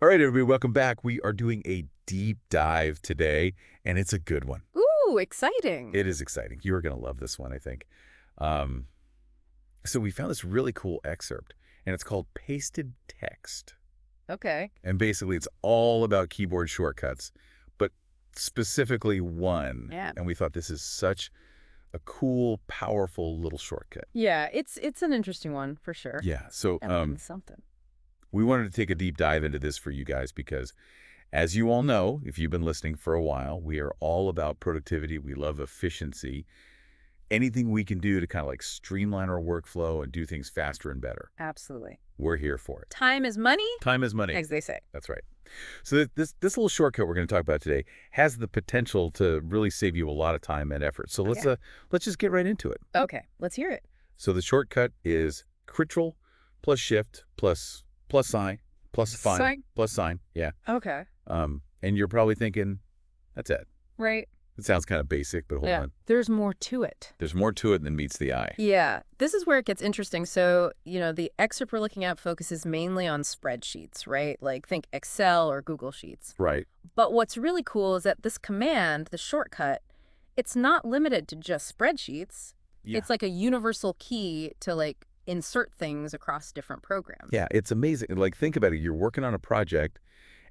All right, everybody, welcome back. We are doing a deep dive today, and it's a good one. Ooh, exciting. It is exciting. You are going to love this one, I think. Um, so we found this really cool excerpt, and it's called Pasted Text. Okay. And basically, it's all about keyboard shortcuts, but specifically one. Yeah. And we thought this is such a cool, powerful little shortcut. Yeah, it's an interesting one for sure. Yeah, so And something. we wanted to take a deep dive into this for you guys because, as you all know, if you've been listening for a while, we are all about productivity. We love efficiency. Anything we can do to kind of like streamline our workflow and do things faster and better. Absolutely. We're here for it. Time is money, Time is money. as they say. That's right. So this little shortcut we're going to talk about today has the potential to really save you a lot of time and effort. So let's just get right into it. Okay, let's hear it. So the shortcut is Ctrl plus Shift plus sign plus fine Sign. plus sign. Yeah. Okay. And you're probably thinking, that's it. Right. It sounds kind of basic, but hold on. There's more to it. There's more to it than meets the eye. Yeah, this is where it gets interesting. So, the excerpt we're looking at focuses mainly on spreadsheets, right? Like think Excel or Google Sheets. Right. But what's really cool is that this command, the shortcut, it's not limited to just spreadsheets. Yeah. It's like a universal key to like insert things across different programs. Yeah, it's amazing. Like, think about it. You're working on a project,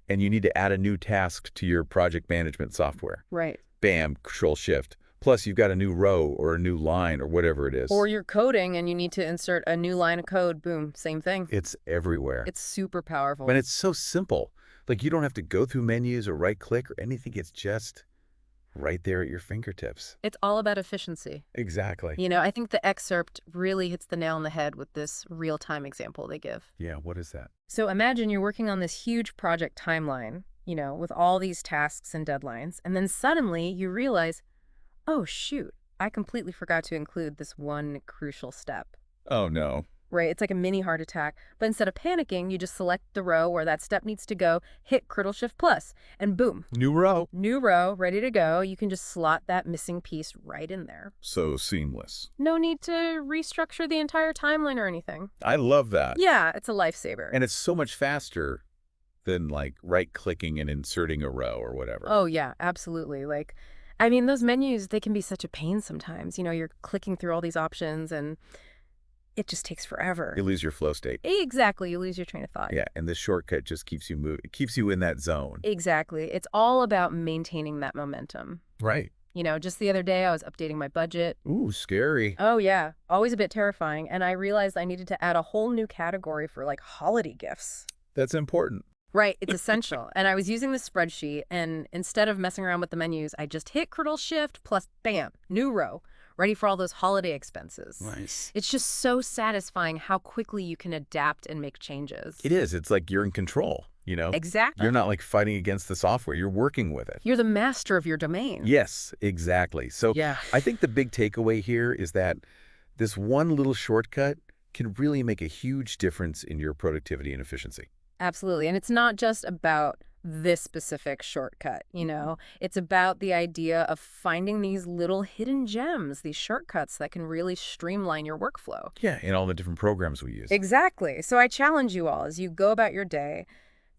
and you need to add a new task to your project management software. Right. Bam, Control Shift. Plus, you've got a new row or a new line or whatever it is. Or you're coding and you need to insert a new line of code. Boom, same thing. It's everywhere. It's super powerful. But it's so simple. Like, you don't have to go through menus or right-click or anything. It's just right there at your fingertips. It's all about efficiency. Exactly. I think the excerpt really hits the nail on the head with this real-time example they give. Yeah, what is that? So imagine you're working on this huge project timeline, with all these tasks and deadlines, and then suddenly you realize, oh, shoot, I completely forgot to include this one crucial step. Oh, no. Right? It's like a mini heart attack. But instead of panicking, you just select the row where that step needs to go, hit Ctrl Shift plus, and boom. New row. New row, ready to go. You can just slot that missing piece right in there. So seamless. No need to restructure the entire timeline or anything. I love that. Yeah, it's a lifesaver. And it's so much faster than like right-clicking and inserting a row or whatever. Oh, yeah, absolutely. Those menus, they can be such a pain sometimes. You're clicking through all these options and it just takes forever. You lose your flow state. Exactly. You lose your train of thought. Yeah, and this shortcut just keeps you moving. It keeps you in that zone. Exactly. It's all about maintaining that momentum. Right. Just the other day I was updating my budget. Ooh, scary. Oh, yeah. Always a bit terrifying. And I realized I needed to add a whole new category for holiday gifts. That's important. Right, it's essential. And I was using this spreadsheet, and instead of messing around with the menus, I just hit Ctrl Shift plus bam, new row, ready for all those holiday expenses. Nice. It's just so satisfying how quickly you can adapt and make changes. It is. It's like you're in control, Exactly. You're not like fighting against the software. You're working with it. You're the master of your domain. Yes, exactly. So Yeah. I think the big takeaway here is that this one little shortcut can really make a huge difference in your productivity and efficiency. Absolutely. And it's not just about this specific shortcut, It's about the idea of finding these little hidden gems, these shortcuts that can really streamline your workflow. Yeah, in all the different programs we use. Exactly. So I challenge you all, as you go about your day,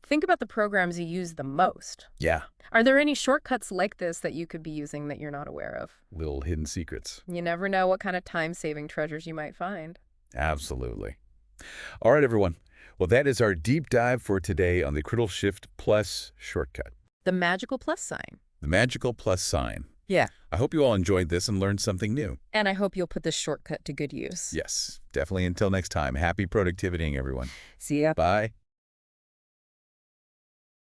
think about the programs you use the most. Yeah, Are there any shortcuts like this that you could be using that you're not aware of? little hidden secrets. You never know what kind of time-saving treasures you might find. Absolutely. All right, everyone. Well, that is our deep dive for today on the Ctrl Shift plus shortcut. The magical plus sign. The magical plus sign. Yeah. I hope you all enjoyed this and learned something new. And I hope you'll put this shortcut to good use. Yes, definitely. Until next time, happy productivitying, everyone. See ya. Bye.